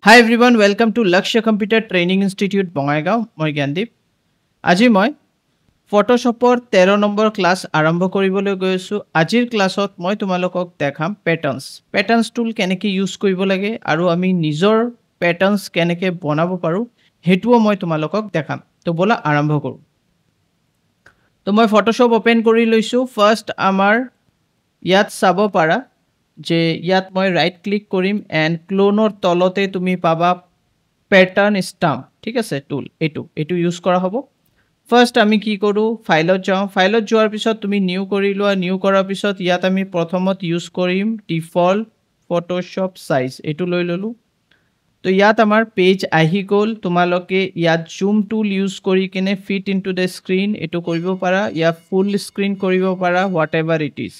Hi everyone, welcome to Lakshya Computer Training Institute Bongaigaon. মই জ্ঞানদীপ। আজি মই ফটোশ্বপৰ 13 নম্বৰ ক্লাছ আৰম্ভ কৰিবলৈ গৈ আছো। আজিৰ ক্লাছত মই তোমালোকক দেখাম পেটাৰ্নছ টুল কেনেকৈ ইউজ কৰিব লাগে আৰু আমি নিজৰ পেটাৰ্নছ কেনেকৈ বনাব পাৰো হেতুও মই তোমালোকক দেখাম। তো বলা আৰম্ভ কৰো। তো মই ফটোশ্বপ ওপেন কৰি লৈছো। ফাৰ্স্ট আমাৰ ইয়াত চাব পাৰা যে ইয়াত মই ৰাইট ক্লিক কৰিম এন্ড ক্লোনৰ তলতে তুমি পাবা প্যাটাৰ্ন স্টাম্প, ঠিক আছে টুল এটো ইউজ কৰা হ'ব। ফাৰ্স্ট আমি কি কৰো ফাইলত যাও, ফাইলত যোৱাৰ পিছত তুমি নিউ কৰি লোৱা, নিউ কৰাৰ পিছত ইয়াত আমি প্ৰথমত ইউজ কৰিম ডিফল্ট ফটোশ্বপ সাইজ, এটো লৈ ললো। তো ইয়াত আমাৰ পেজ আহি গল, তোমালোকে ইয়াত জুম টুল ইউজ কৰি কিনে ফিট ইনটু দ্য স্ক্ৰিন এটো কৰিব পাৰা, ইয়া ফুল স্ক্ৰিন কৰিব পাৰা, হোৱাটএভাৰ ইট ইজ।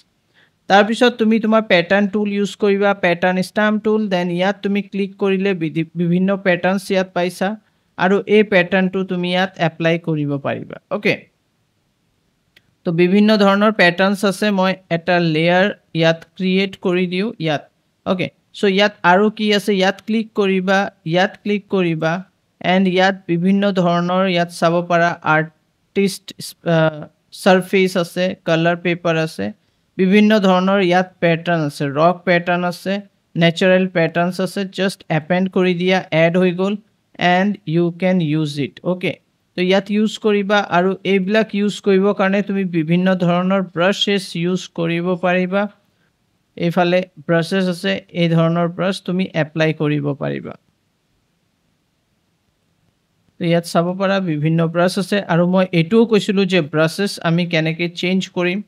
তাৰ পিছত তুমি তোমাৰ প্যাটাৰ্ন টুল ইউজ কৰিবা, প্যাটাৰ্ন স্টাম্প টুল, দেন ইয়াত তুমি ক্লিক কৰিলে বিভিন্ন প্যাটাৰ্নছ ইয়াত পাইছা আৰু এই প্যাটাৰ্নটো তুমি ইয়াত এপ্লাই কৰিব পাৰিবা। ওকে, তো বিভিন্ন ধৰণৰ প্যাটাৰ্নছ আছে। মই এটা লেয়াৰ ইয়াত ক্ৰিয়েট কৰি দিও ইয়াত। ওকে, সো ইয়াত আৰু কি আছে, ইয়াত ক্লিক কৰিবা এন্ড ইয়াত বিভিন্ন ধৰণৰ ইয়াত চাব পাৰা আৰ্টিষ্ট সাৰফেস আছে, কালাৰ পেপাৰ আছে, বিভিন্ন ধৰণৰ ইয়াত প্যাটাৰ্ন আছে, ৰক প্যাটাৰ্ন আছে, ন্যাচাৰাল প্যাটাৰ্নছ আছে। জাস্ট এপেন্ড কৰি দিয়া, এড হৈ গল and you can use it. Okay, তো ইয়াত ইউজ কৰিবা আৰু এইবিলাক ইউজ কৰিব কাৰণে তুমি বিভিন্ন ধৰণৰ ব্ৰাশেছ ইউজ কৰিব পাৰিবা। এইফালে ব্ৰাশেছ আছে, এই ধৰণৰ ব্ৰাশ তুমি এপ্লাই কৰিব পাৰিবা। তো ইয়াত চাব পাৰা বিভিন্ন ব্ৰাশ আছে আৰু মই এটোও কৈছিলো যে ব্ৰাশেছ আমি কেনেকৈ চেঞ্জ কৰিম।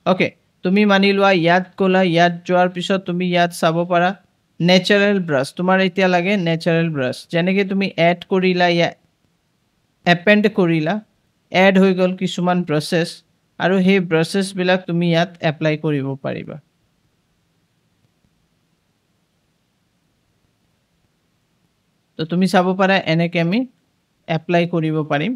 ওকে, তুমি মানি লোৱা ইয়াত গলা, ইয়াত যোৱাৰ পিছত তুমি ইয়াত চাব পাৰা ন্যাচাৰাল ব্ৰাশ, তোমাৰ এতিয়া লাগে ন্যাচাৰাল ব্ৰাশ, যেনেকৈ তুমি এড কৰিলা, এপেন্ড কৰিলা, এড হৈ গল কিছুমান ব্ৰাশেছ আৰু সেই ব্ৰাশেছ বিলাক তুমি ইয়াত এপ্লাই কৰিব পাৰিবা। তো তুমি চাব পাৰা এনেকৈ আমি এপ্লাই কৰিব পাৰিম।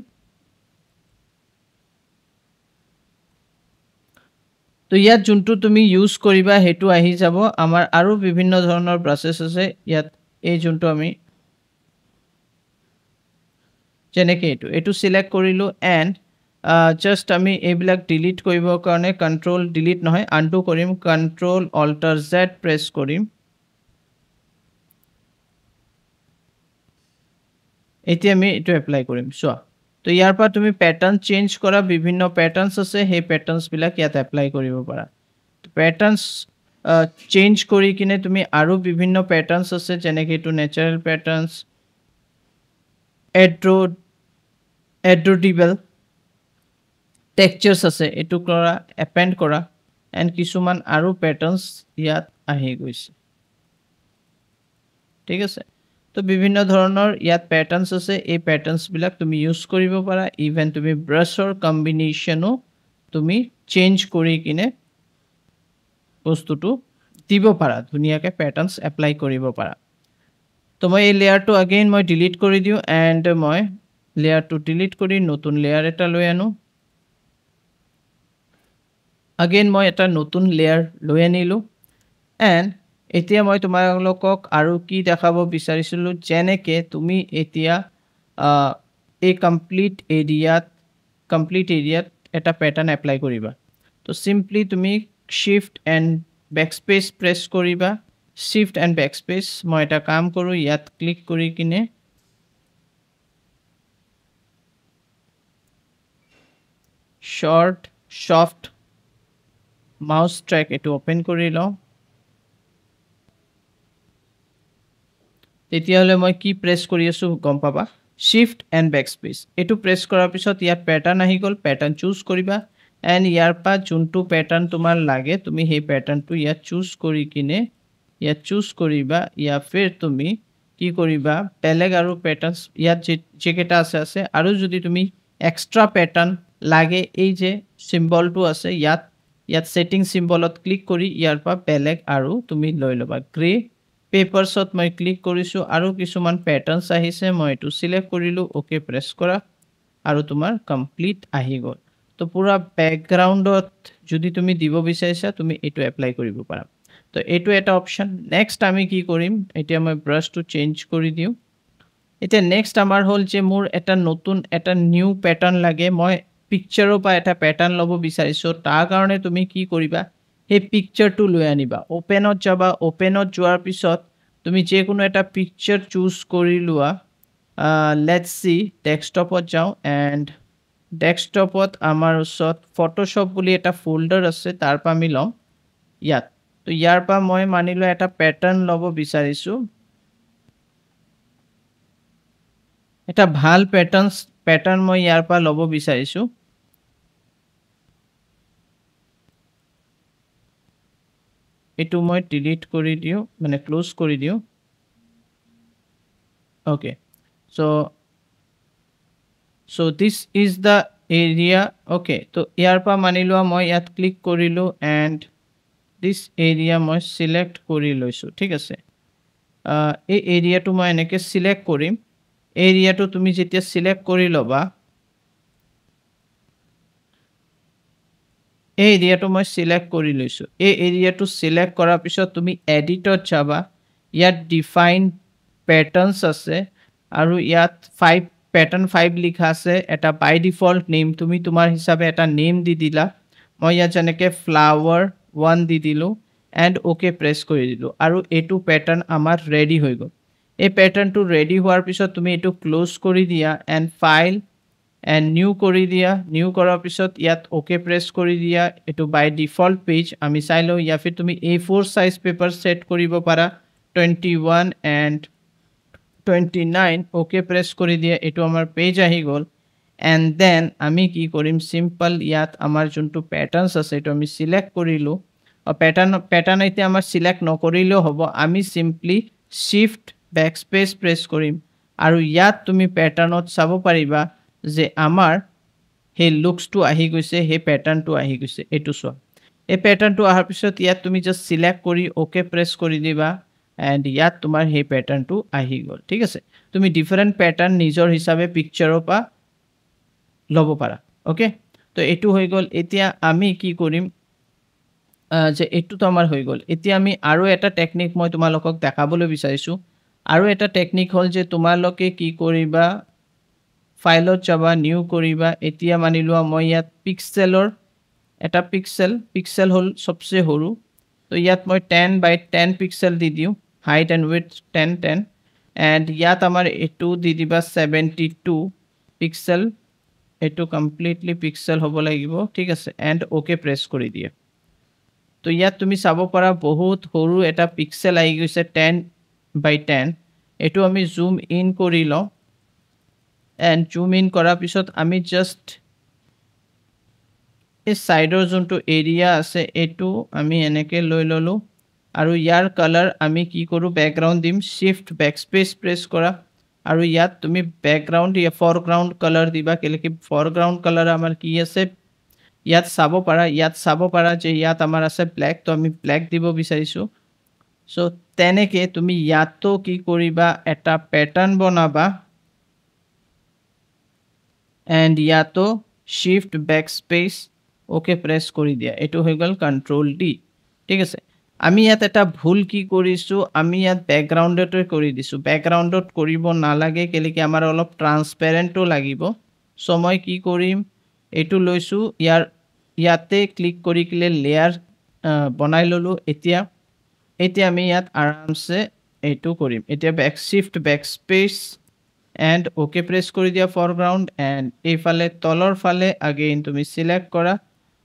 তো ইয়াত যোনটো তুমি ইউজ কৰিবা হেতু আহি যাব। আমাৰ আৰু বিভিন্ন ধৰণৰ ব্ৰাশেছ আছে ইয়াত, এই যোনটো আমি যেনেকৈ এটো সিলেক্ট কৰিলো এন্ড জাস্ট আমি এইবিলাক ডিলিট কৰিবৰ কাৰণে কন্ট্ৰোল ডিলিট নহয় আনডু কৰিম, কন্ট্ৰোল অল্টাৰ জেড প্ৰেছ কৰিম। এতিয়া আমি এটো এপ্লাই কৰিম। সো তো ইয়াৰ পৰা তুমি প্যাটাৰ্ন চেঞ্জ কৰা, বিভিন্ন প্যাটাৰ্নছ আছে, সেই প্যাটাৰ্নছ বিলাক ইয়াত এপ্লাই কৰিব পাৰা। প্যাটাৰ্নছ চেঞ্জ কৰি কিনে তুমি আৰু বিভিন্ন প্যাটাৰ্নছ আছে, যেনেকৈ এটো ন্যাচাৰাল প্যাটাৰ্নছ, এড্ৰোডিবল টেক্সচাৰ্ছ আছে, এটো কৰা, এপেন্ড কৰা এন্ড কিছুমান আৰু প্যাটাৰ্নছ ইয়াত আহি গৈছে, ঠিক আছে। তো বিভিন্ন ধৰণৰ ইয়াত প্যাটাৰ্নছ আছে, এই প্যাটাৰ্নছ বিলাক তুমি ইউজ কৰিব পাৰা। ইভেন তুমি ব্ৰাশৰ কম্বিনেশনো তুমি চেঞ্জ কৰি কিনে বস্তুটো দিব পাৰা, ধুনিয়াকৈ প্যাটাৰ্নছ এপ্লাই কৰিব পাৰা। তো মই এই লেয়াৰটো अगेन মই ডিলিট কৰি দিও এন্ড মই লেয়াৰটো ডিলিট কৰি নতুন লেয়াৰ এটা লৈ আনো। अगेन মই এটা নতুন লেয়াৰ লৈ আনিলো এন্ড এতিয়া মই তোমালোকক আৰু কি দেখাব বিচাৰিছিলো, যেনেকৈ তুমি এতিয়া এই কমপ্লিট এৰিয়াত এটা প্যাটাৰ্ন এপ্লাই কৰিবা। তো সিম্পলি তুমি শিফট এন্ড বেকস্পেস প্ৰেছ কৰিবা, শিফট এন্ড বেকস্পেস। মই এটা কাম কৰো, ইয়াত ক্লিক কৰি কিনে শৰ্ট সফট মাউস ট্ৰ্যাক এটো ওপেন কৰি লও। তেতিয়াহলে মই কি প্ৰেছ কৰি আছো গম পাবা, শিফট এন্ড বেকস্পেস এটো প্ৰেছ কৰাৰ পিছত ইয়াত প্যাটাৰ্ন আহি গল, প্যাটাৰ্ন চুজ কৰিবা এন্ড ইয়াৰ পৰা যোনটো প্যাটাৰ্ন তোমাৰ লাগে তুমি সেই প্যাটাৰ্নটো ইয়াত চুজ কৰি কিনে ইয়াত চুজ কৰিবা, ইয়া ফিৰ তুমি কি কৰিবা বেলেগ আৰু প্যাটাৰ্নছ ইয়াত যেকেটা আছে আৰু যদি তুমি এক্সট্ৰা প্যাটাৰ্ন লাগে এই যে সিম্বলটো আছে ইয়াত সেটিং সিম্বলত ক্লিক কৰি ইয়াৰ পৰা বেলেগ আৰু তুমি লৈ লবা। গ্ৰে পেপাৰছত মই ক্লিক কৰিছো আৰু কিছুমান প্যাটাৰ্নছ আহিছে, মই এটো সিলেক্ট কৰিলো, ওকে প্ৰেছ কৰা আৰু তোমাৰ কমপ্লিট আহি গল। তো পুৰা ব্যাকগ্ৰাউণ্ডত যদি তুমি দিব বিচাৰিছা তুমি এটো এপ্লাই কৰিব পাৰা। তো এইটো এটা অপশ্যন নেক্সট আমি কি কৰিম এতিয়া মই ব্ৰাছটো চেঞ্জ কৰি দিওঁ এতিয়া নেক্সট আমাৰ হ'ল যে মোৰ এটা নতুন এটা নিউ প্যাটাৰ্ন লাগে মই পিকচাৰৰ পৰা এটা প্যাটাৰ্ন ল'ব বিচাৰিছো তাৰ কাৰণে তুমি কি কৰিবা এই পিকচাৰটো লৈ আনিবা ওপেনত যাবা ওপেনত যোৱাৰ পিছত তুমি যে কোনো এটা পিকচাৰ চুজ কৰি লোৱা লেটস সি ডেস্কটপত যাও এন্ড ডেস্কটপত আমাৰ ওচৰত ফটোশপ বুলি এটা ফোল্ডাৰ আছে তাৰ পৰা আমি লম ইয়াত তো ইয়াৰ পৰা মই মানিলো এটা প্যাটাৰ্ন ল'ব বিচাৰিছো এটা ভাল প্যাটাৰ্ন মই ইয়াৰ পৰা ল'ব বিচাৰিছো এটো মই ডিলিট কৰি দিও মানে ক্লোজ কৰি দিও okay so this is the area okay তো ইয়াৰ পৰা মানিলো মই ইয়াত ক্লিক কৰিলো and this area মই সিলেক্ট কৰি লৈছো ঠিক আছে এই এৰিয়াটো মই এনেকে সিলেক্ট কৰিম এৰিয়াটো তুমি যেতিয়া সিলেক্ট কৰি লবা এই এৰিয়াটো মই সিলেক্ট কৰি লৈছো এই এৰিয়াটো সিলেক্ট কৰাৰ পিছত তুমি এডিটত যাবা ইয়াত ডিফাইন প্যাটাৰ্নস আছে আৰু ইয়াত 5 প্যাটাৰ্ন 5 লিখা আছে এটা বাই ডিফল্ট নেম তুমি তোমাৰ হিচাপে এটা নেম দি দিলা মই ইয়াত যেনেকে ফ্লাৱাৰ 1 দি দিলো এন্ড ওকে প্ৰেছ কৰি দিলো আৰু এটো প্যাটাৰ্ন আমাৰ ৰেডি হৈ গল এই প্যাটাৰ্নটো ৰেডি হোৱাৰ পিছত তুমি এটো ক্লোজ কৰি দিয়া এন্ড ফাইল and new কৰি দিয়া new কৰাৰ পিছত ইয়াত ওকে প্ৰেছ কৰি দিয়া এটো বাই ডিফল্ট পেজ আমি চাইলো ইয়া ফিৰ তুমি A4 সাইজ পেপাৰ সেট কৰিব পাৰা 21 and 29 ওকে প্ৰেছ কৰি দিয়া এটো আমাৰ পেজ আহি গল and then আমি কি কৰিম সিম্পল ইয়াত আমাৰ যোনটো প্যাটাৰ্নস আছে এটো আমি সিলেক্ট কৰিলো প্যাটাৰ্ন এতিয়া আমাৰ সিলেক্ট নকৰিলেও হ'ব আমি সিম্পলি শিফট ব্যাকস্পেস প্ৰেছ কৰিম আৰু ইয়াত তুমি প্যাটাৰ্নত চাব পাৰিবা যে আমাৰ হে লুকসটো আহি গৈছে হে প্যাটাৰ্নটো আহি গৈছে এটো চোৱা এই প্যাটাৰ্নটো আহাৰ পিছত ইয়াত তুমি জাস্ট সিলেক্ট কৰি ওকে প্ৰেছ কৰি দিবা এন্ড ইয়াত তোমাৰ হে প্যাটাৰ্নটো আহি গল ঠিক আছে তুমি ডিফাৰেন্ট প্যাটাৰ্ন নিজৰ হিচাপে পিকচাৰৰ পৰা লব পাৰা ওকে তো এটো হৈ গল এতিয়া আমি কি কৰিম যে এটো তো আমাৰ হৈ গল এতিয়া আমি আৰু এটা টেকনিক মই তোমালোকক দেখাবলৈ বিচাৰিছো আৰু এটা টেকনিক হল যে তোমালোকে কি কৰিবা ফাইলত যাবা নিউ কৰিবা এতিয়া মানিলোৱা মই ইয়াত পিক্সেলৰ এটা পিক্সেল হল সবচে সৰু তো ইয়াত মই 10 by 10 পিক্সেল দি দিও হাইট এন্ড উইডথ 10 এন্ড ইয়াত আমাৰ এটো দি দিবা 72 পিক্সেল এটো কমপ্লিটলি পিক্সেল হ'ব লাগিব ঠিক আছে এন্ড ওকে প্ৰেছ কৰি দিয়া তো ইয়াত তুমি চাব পাৰা বহুত সৰু এটা পিক্সেল আহি গৈছে 10 by 10 এটো আমি জুম ইন কৰি লও and zoom in কৰাৰ পিছত আমি জাস্ট এই সাইডৰ যোনটো এৰিয়া আছে এটো আমি এনেকে লৈ ললো আৰু ইয়াৰ কালাৰ আমি কি কৰো ব্যাকগ্ৰাউণ্ড দিম শিফট ব্যাকস্পেস প্ৰেছ কৰা আৰু ইয়াত তুমি ব্যাকগ্ৰাউণ্ড ইয়া ফৰগ্ৰাউণ্ড কালাৰ দিবা কেলেকি ফৰগ্ৰাউণ্ড কালাৰ আমাৰ কি আছে ইয়াত চাব পাৰা যে ইয়াত আমাৰ আছে ব্ল্যাক তো আমি ব্ল্যাক দিব বিচাৰিছো সো তেনেকে তুমি ইয়াতো কি কৰিবা এটা প্যাটাৰ্ন বনাবা and yato shift backspace okay press কৰি দিয়া এটো হৈ গল control d ঠিক আছে আমি ইয়াত এটা ভুল কি কৰিছো আমি ইয়াত ব্যাকগ্ৰাউণ্ডতে কৰি দিছো ব্যাকগ্ৰাউণ্ডত কৰিব নালাগে কেলেকি আমাৰ অলপ ট্ৰান্সপাৰেন্টও লাগিব সো মই কি কৰিম এটো লৈছো ইয়াতে ক্লিক কৰি কিলে লেয়াৰ বনাই ললো এতিয়া আমি ইয়াত আৰামছে এটো কৰিম এতিয়া shift backspace and okay press কৰি দিয়া foreground and এইফালে তলৰ ফালে again তুমি select কৰা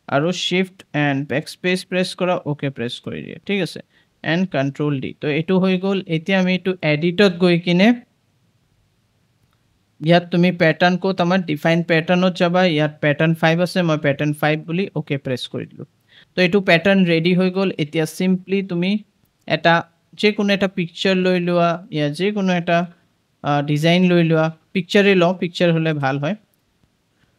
আৰু shift and backspace press কৰা okay press কৰি দিয়া ঠিক আছে and control d তো এটো হৈ গল এতিয়া আমি এটো এডিটত গৈ কিনে ইয়াত তুমি প্যাটাৰ্ন কো তোমাৰ ডিফাইন প্যাটাৰ্নত যাবা ইয়াত প্যাটাৰ্ন 5 আছে মই প্যাটাৰ্ন 5 বুলি okay press কৰি দিলো তো এটো প্যাটাৰ্ন ৰেডি হৈ গল এতিয়া সিম্পলি তুমি এটা যে কোনো এটা পিকচাৰ লৈ লোৱা ইয়া যে কোনো এটা ডিজাইন লৈ লোৱা পিকচাৰে ল পিকচাৰ হলে ভাল হয়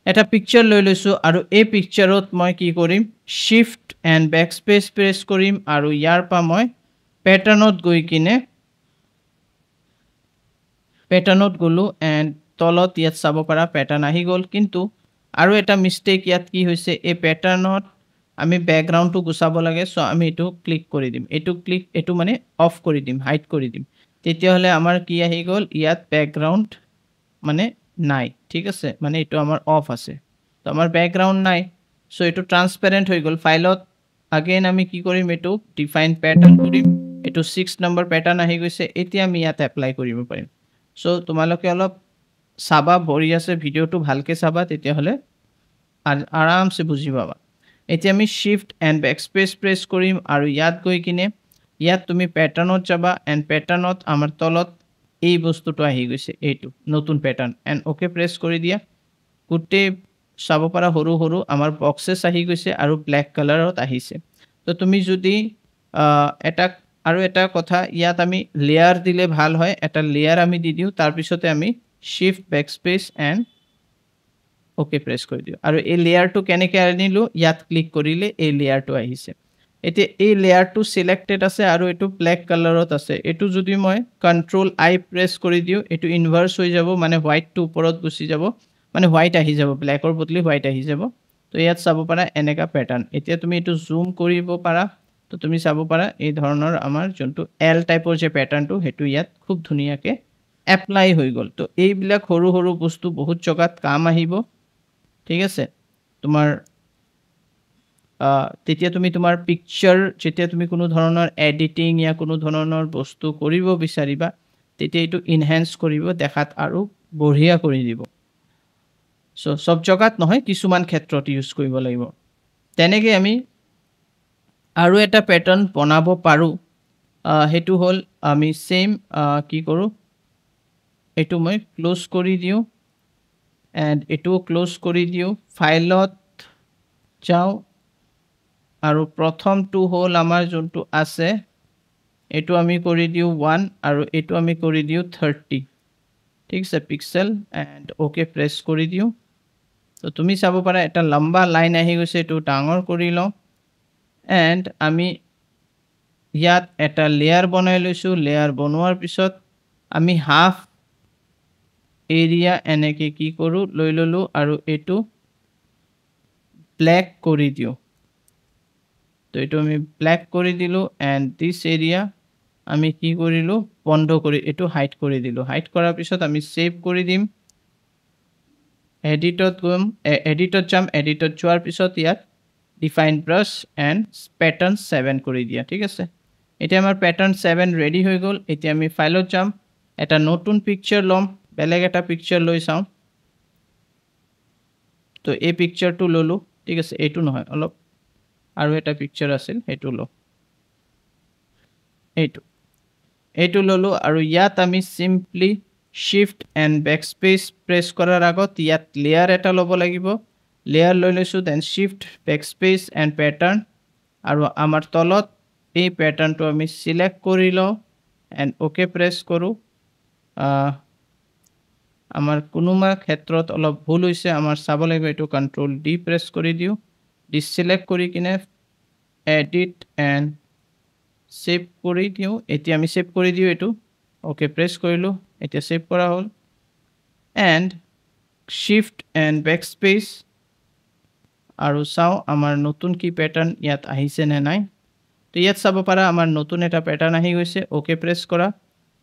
এটা পিকচাৰ লৈ লৈছো আৰু এই পিকচাৰত মই কি কৰিম শিফট এন্ড ব্যাকস্পেস প্ৰেছ কৰিম আৰু ইয়াৰ পৰা মই প্যাটাৰ্নত গৈ কিনে প্যাটাৰ্নত গলো এন্ড তলত ইয়াত চাব পাৰা প্যাটাৰ্ন আহি গল কিন্তু আৰু এটা মিস্টেক ইয়াত কি হৈছে এই প্যাটাৰ্নত আমি ব্যাকগ্ৰাউণ্ডটো গুচাব লাগে সো আমি এটো ক্লিক কৰি দিম এটো মানে অফ কৰি দিম হাইড কৰি দিম তেতিয়াহলে আমাৰ কি আহি গল ইয়াত ব্যাকগ্ৰাউণ্ড মানে নাই ঠিক আছে মানে এটো আমাৰ অফ আছে তো আমাৰ ব্যাকগ্ৰাউণ্ড নাই সো এটো ট্ৰান্সপাৰেন্ট হৈ গল ফাইলত again আমি কি কৰিম এটো ডিফাইন প্যাটাৰ্ন কৰিম এটো 6 নম্বৰ প্যাটাৰ্ন আহি গৈছে এতিয়া আমি ইয়াত এপ্লাই কৰিব পাৰিম সো তোমালোকে অলপ সাবা ভৰি আছে ভিডিওটো ভালকে সাবা তেতিয়াহলে আৰামছে বুজি পাবা এতিয়া আমি শিফট এন্ড বেকস্পেস প্ৰেছ কৰিম আৰু ইয়াত গৈ কিনে ইয়াত তুমি প্যাটাৰ্নত যাবা এন্ড প্যাটাৰ্নত আমাৰ তলত এই বস্তুটো আহি গৈছে এইটো নতুন প্যাটাৰ্ন এন্ড ওকে প্ৰেছ কৰি দিয়া গুটে চাব পাৰা হৰু হৰু আমাৰ বক্সেস আহি গৈছে আৰু ব্ল্যাক কালাৰত আহিছে তো তুমি যদি এটা কথা ইয়াত আমি লেয়াৰ দিলে ভাল হয় এটা লেয়াৰ আমি দি দিও তাৰ পিছতে আমি শিফট বেকস্পেস এন্ড ওকে প্ৰেছ কৰি দিও আৰু এই লেয়াৰটো কেনেকৈ আনিলো ইয়াত ক্লিক কৰিলে এই লেয়াৰটো আহিছে এতিয়া এই লেয়াৰটো সিলেক্টেড আছে আৰু এটো ব্ল্যাক কালাৰত আছে এটো যদি মই কন্ট্ৰোল আই প্ৰেছ কৰি দিও এটো ইনভাৰ্স হৈ যাব মানে হোৱাইট টু ওপৰত গুচি যাব মানে হোৱাইট আহি যাব ব্ল্যাকৰ বদলি হোৱাইট আহি যাব তো ইয়াত চাব পাৰা এনেকা প্যাটাৰ্ন এতিয়া তুমি এটো জুম কৰিব পাৰা তো তুমি চাব পাৰা এই ধৰণৰ আমাৰ যোনটো এল টাইপৰ যে প্যাটাৰ্নটো হেতু ইয়াত খুব ধুনিয়াকে এপ্লাই হৈ গল তো এইবিলাক হৰু হৰু বস্তু বহুত জগাত কাম আহিব ঠিক আছে তোমাৰ তেতিয়া তুমি তোমাৰ পিকচাৰ যেতিয়া তুমি কোনো ধৰণৰ এডিটিং ইয়া কোনো ধৰণৰ বস্তু কৰিব বিচাৰিবা তেতিয়া এটো এনহান্স কৰিব দেখাত আৰু বঢ়িয়া কৰি দিব সো সব জগাত নহয় কিছুমান ক্ষেত্ৰত ইউজ কৰিব লাগিব তেনেকৈ আমি আৰু এটা প্যাটাৰ্ন বনাব পাৰো হেতু হল আমি সেম কি কৰো এটো মই ক্লোজ কৰি দিও এন্ড এটো ক্লোজ কৰি দিও ফাইলত যাও আৰু প্ৰথমটো হল আমাৰ যোনটো আছে এটো আমি কৰি দিও 1 আৰু এটো আমি কৰি দিও 30 ঠিক আছে পিক্সেল এন্ড ওকে প্ৰেছ কৰি দিও তো তুমি চাব পাৰা এটা লম্বা লাইন আহি গৈছে এটো ডাঙৰ কৰি লও এন্ড আমি ইয়াত এটা লেয়াৰ বনাই লৈছো লেয়াৰ বনোৱাৰ পিছত আমি হাফ এৰিয়া এনেকে কি কৰো লৈ ললো আৰু এটো ব্ল্যাক কৰি দিও তো এটো আমি ব্ল্যাক কৰি দিলো এন্ড দিস এৰিয়া আমি কি কৰিলো বন্ধ কৰি এটো হাইড কৰি দিলো হাইড কৰাৰ পিছত আমি সেভ কৰি দিম এডিটত যাম এডিটত যোৱাৰ পিছত ইয়াত ডিফাইন ব্ৰাছ এন্ড প্যাটাৰ্ন 7 কৰি দিয়া ঠিক আছে এতিয়া আমাৰ প্যাটাৰ্ন 7 ৰেডি হৈ গল এতিয়া আমি ফাইলত যাম এটা নতুন পিকচাৰ লম বেলেগ এটা পিকচাৰ লৈ চাও তো এই পিকচাৰটো ললো ঠিক আছে এটো নহয় অলপ আৰু এটা পিকচাৰ আছিল হেতু লো এটো ললো আৰু ইয়াত আমি সিম্পলি শিফট এন্ড বেকস্পেস প্ৰেছ কৰাৰ আগত ইয়াত লেয়াৰ এটা লব লাগিব লেয়াৰ লৈ লৈছো দেন শিফট বেকস্পেস এন্ড প্যাটাৰ্ন আৰু আমাৰ তলত এই প্যাটাৰ্নটো আমি সিলেক্ট কৰি লও এন্ড ওকে প্ৰেছ কৰো আমাৰ কোনোবা ক্ষেত্ৰত অলপ ভুল হৈছে আমাৰ চাব লাগিব এটো কন্ট্ৰোল ডি প্ৰেছ কৰি দিও ডিসিলেক্ট কৰি কিনে এডিট এন্ড সেভ কৰি দিও এতিয়া আমি সেভ কৰি দিও এটো ওকে প্ৰেছ কৰিলো এতিয়া সেভ কৰা হল এন্ড শিফট এন্ড বেকস্পেস আৰু চাও আমাৰ নতুন কি প্যাটাৰ্ন ইয়াত আহিছে নে নাই তো ইয়াত চাব পাৰা আমাৰ নতুন এটা প্যাটাৰ্ন আহি গৈছে ওকে প্ৰেছ কৰা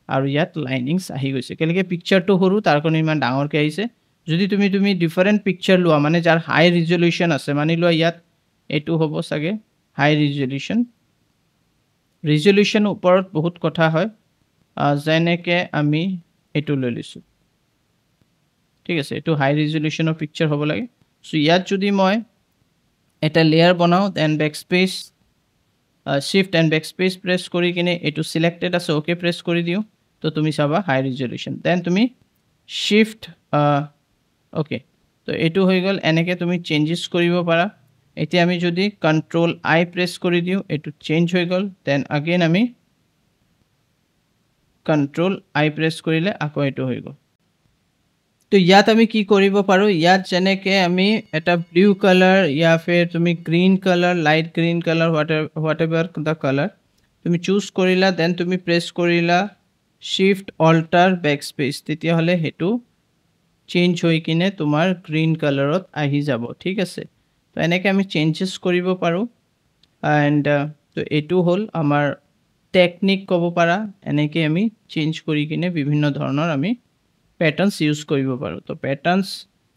আৰু ইয়াত লাইনিংস আহি গৈছে কেলেকে পিকচাৰটো হৰু তাৰ কাৰণে ইমান ডাঙৰকে আহিছে যদি তুমি ডিফাৰেন্ট পিকচাৰ লোৱা মানে যাৰ হাই ৰিজলিউশন আছে মানি লোৱা ইয়াত এটো হ'ব সাগে হাই ৰিজলিউশন ওপৰত বহুত কথা হয় যেনেকে আমি এটো লৈ লৈছো ঠিক আছে এটো হাই ৰিজলিউশনৰ পিকচাৰ হ'ব লাগে সো ইয়াত যদি মই এটা লেয়াৰ বনাও দেন বেকস্পেস শিফট এন্ড বেকস্পেস প্ৰেছ কৰি কিনে এটো সিলেক্টেড আছে ওকে প্ৰেছ কৰি দিও তো তুমি চাবা হাই ৰিজলিউশন দেন তুমি শিফট ওকে তো এটো হৈ গল এনেকে তুমি চেঞ্জেস কৰিব পাৰা এতিয়া আমি যদি কন্ট্ৰোল আই প্ৰেছ কৰি দিও এটো চেঞ্জ হৈ গল দেন अगेन আমি কন্ট্ৰোল আই প্ৰেছ কৰিলে আকৌ এটো হৈ গল তো ইয়াত আমি কি কৰিব পাৰো ইয়াত যেনেকে আমি এটা ব্লু কালাৰ ইয়া ফিৰ তুমি green colour light green colour whatever the colour তুমি চুজ কৰিলা দেন তুমি প্ৰেছ কৰিলা শিফট অল্টাৰ বেকস্পেস তেতিয়া হলে হেতু চেঞ্জ হৈ কিনে তোমাৰ গ্ৰীন কালাৰত আহি যাব ঠিক আছে তো এনেকৈ আমি চেঞ্জেছ কৰিব পাৰোঁ এণ্ড তো এইটো হ'ল আমাৰ টেকনিক ক'ব পাৰা এনেকৈ আমি চেঞ্জ কৰি কিনে বিভিন্ন ধৰণৰ আমি পেটাৰ্নছ ইউজ কৰিব পাৰোঁ তো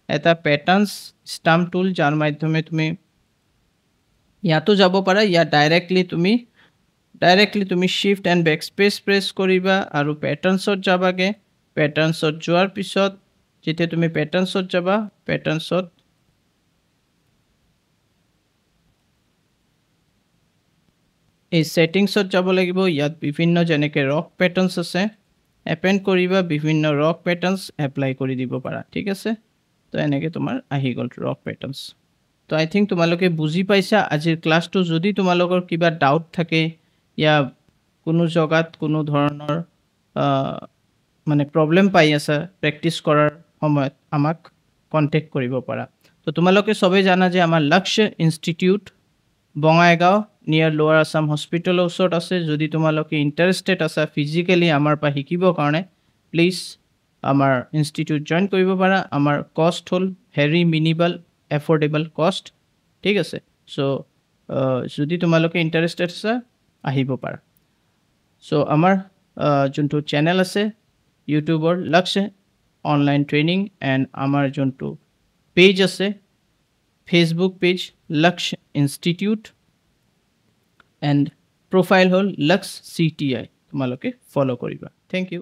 এটা পেটাৰ্নছ ষ্টাম্প টুল যাৰ মাধ্যমে তুমি ইয়াতো যাব পাৰা ইয়াত ডাইৰেক্টলি তুমি শিফ্ট এণ্ড বেকস্পেচ প্ৰেছ কৰিবা আৰু পেটাৰ্নছত যাবাগে পেটাৰ্নছত যোৱাৰ পিছত যেতিয়া তুমি পেটাৰ্নছত যাবা পেটাৰ্নছত এই সেটিংছত যাব লাগিব ইয়াত বিভিন্ন যেনেকৈ ৰক পেটাৰ্নছ আছে এপেণ্ড কৰিবা বিভিন্ন ৰক পেটাৰ্নছ এপ্লাই কৰি দিব পাৰা ঠিক আছে তো এনেকৈ তোমাৰ আহি গ'ল ৰক পেটাৰ্নছ তো আই থিংক তোমালোকে বুজি পাইছা আজিৰ ক্লাছটো যদি তোমালোকৰ কিবা ডাউট থাকে ইয়া কোনো জগাত কোনো ধৰণৰ মানে প্ৰব্লেম পাই আছা প্ৰেক্টিছ কৰাৰ সময়ত আমাক কণ্টেক্ট কৰিব পাৰা তো তোমালোকে সবেই জানা যে আমাৰ লক্ষ্য ইনষ্টিটিউট বঙাইগাঁও নিয়াৰ লোৱাৰ আছাম হস্পিটেলৰ ওচৰত আছে যদি তোমালোকে ইণ্টাৰেষ্টেড আছা ফিজিকেলি আমাৰ পৰা শিকিবৰ কাৰণে প্লিজ আমাৰ ইনষ্টিটিউট জইন কৰিব পাৰা আমাৰ কষ্ট হ'ল ভেৰি মিনিমাল এফৰ্ডেবল কষ্ট ঠিক আছে চ' যদি তোমালোকে ইণ্টাৰেষ্টেড আছা আহিব পাৰা চ' আমাৰ যোনটো চেনেল আছে ইউটিউবৰ লক্ষ্য অনলাইন ট্ৰেইনিং এণ্ড আমাৰ যোনটো পেজ আছে ফেচবুক পেজ লক্ষ্য ইনষ্টিটিউট এণ্ড প্ৰফাইল হ'ল লক্ষ্য CTI তোমালোকে ফ'ল' কৰিবা থেংক ইউ